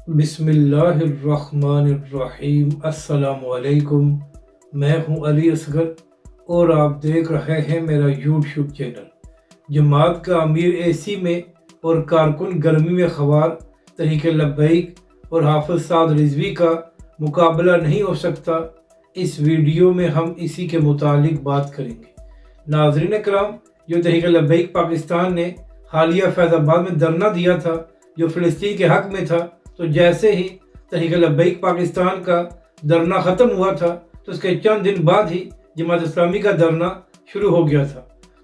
बिस्मिल्लाहिर्रहमानिर्रहीम। अस्सलामुअलैकुम। मैं हूं अली असगर और आप देख रहे हैं मेरा यूट्यूब चैनल। जमात का अमीर एसी में और कारकुन गर्मी में ख़वार तहरीक लब्बैक और हाफिज़ साद रिजवी का मुकाबला नहीं हो सकता। इस वीडियो में हम इसी के मुतालिक बात करेंगे। नाज़रीन कराम, जो तहरीक लब्बैक पाकिस्तान ने हालिया फैज़ाबाद में धरना दिया था जो फ़लस्तीन के हक़ में था, तो जैसे ही तहरीक लब्बैक पाकिस्तान का धरना ख़त्म हुआ था तो उसके चंद दिन बाद ही जमात इस्लामी का धरना शुरू हो गया था।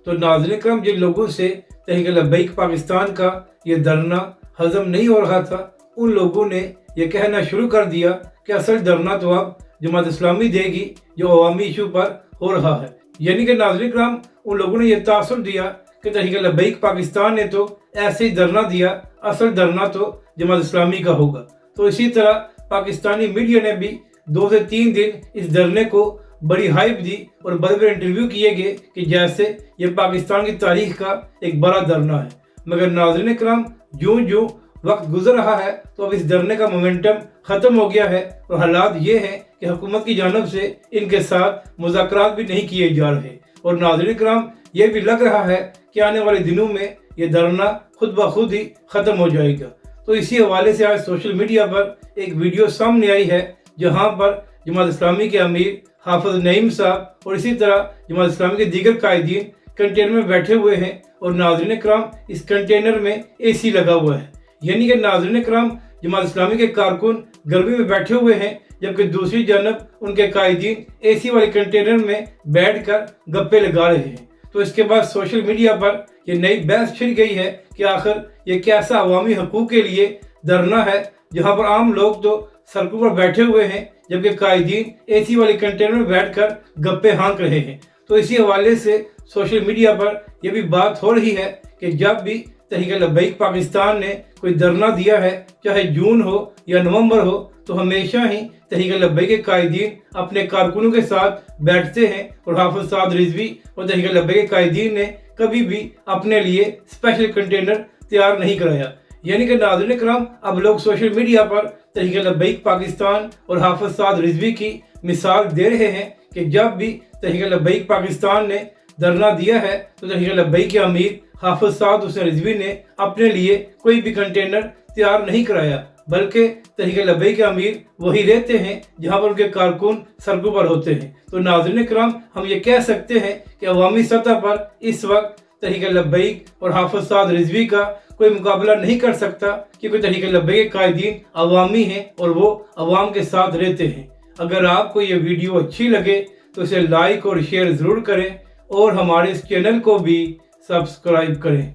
तो नाज़रीन करम, जिन लोगों से तहरीक लब्बैक पाकिस्तान का ये धरना हज़म नहीं हो रहा था, उन लोगों ने ये कहना शुरू कर दिया कि असल धरना तो अब जमात इस्लामी देगी जो अवामी इशू पर हो रहा है। यानी कि नाज़रीन करम, उन लोगों ने यह तासुर दिया कि तहरीक लब्बैक पाकिस्तान ने तो ऐसे ही धरना दिया, असल धरना तो जमात इस्लामी का होगा। तो इसी तरह पाकिस्तानी मीडिया ने भी 2 से 3 दिन इस धरने को बड़ी हाइप दी और बड़े बड़े इंटरव्यू किए गए कि जैसे ये पाकिस्तान की तारीख का एक बड़ा धरना है। मगर नाज़रीन करम, ज्यों ज्यों वक्त गुजर रहा है तो अब इस धरने का मोमेंटम ख़त्म हो गया है और हालात ये हैं कि हुकूमत की जानब से इनके साथ मुज़ाकरात भी नहीं किए जा रहे। और नाज़रीन करम, ये भी लग रहा है कि आने वाले दिनों में ये धरना खुद ब खुद ही ख़त्म हो जाएगा। तो इसी हवाले से आज सोशल मीडिया पर एक वीडियो सामने आई है जहां पर जमात इस्लामी के अमीर हाफिज़ नईम साहब और इसी तरह जमात इस्लामी के दीगर कायदीन कंटेनर में बैठे हुए हैं। और नाज़रीन कराम, इस कंटेनर में एसी लगा हुआ है। यानी कि नाज़रीन कराम, जमात इस्लामी के कारकुन गर्मी में बैठे हुए हैं जबकि दूसरी जानब उनके कायदीन एसी वाले कंटेनर में बैठ कर गप्पे लगा रहे हैं। तो इसके बाद सोशल मीडिया पर यह नई बहस छिड़ गई है कि आखिर ये कैसा अवामी हकूक़ के लिए धरना है जहां पर आम लोग तो सड़कों पर बैठे हुए हैं जबकि कायदीन एसी वाले कंटेनर में बैठकर गप्पे हाँक रहे हैं। तो इसी हवाले से सोशल मीडिया पर यह भी बात हो रही है कि जब भी तहरीक लब्बैक पाकिस्तान ने कोई धरना दिया है, चाहे जून हो या नवंबर हो, तो हमेशा ही तहरीक लब्बैक के कायदीन अपने कारकुनों के साथ बैठते हैं और हाफिज़ साद रिजवी और तहरीक लब्बैक के कायदीन ने कभी भी अपने लिए स्पेशल कंटेनर तैयार नहीं कराया। यानी कि नाज़रीन कराम, अब लोग सोशल मीडिया पर तहरीक लब्बैक पाकिस्तान और हाफिज़ साद रिजवी की मिसाल दे रहे हैं कि जब भी तहरीक लब्बैक पाकिस्तान ने धरना दिया है तो तहरीक लब्बैक के अमीर हाफिज़ साद हुसैन रिजवी ने अपने लिए कोई भी कंटेनर तैयार नहीं कराया, बल्कि तहरीक लब्बैक के अमीर वही रहते हैं जहां पर उनके कारकुन सड़कों पर होते हैं। तो नाज़रीन कराम, हम ये कह सकते हैं कि अवामी सतह पर इस वक्त तहरीक लब्बैक और हाफिज़ साद रिजवी का कोई मुकाबला नहीं कर सकता, क्योंकि तहरीक लब्बैक के कायदीन अवामी हैं और वो अवाम के साथ रहते हैं। अगर आपको ये वीडियो अच्छी लगे तो इसे लाइक और शेयर ज़रूर करें और हमारे इस चैनल को भी सब्सक्राइब करें।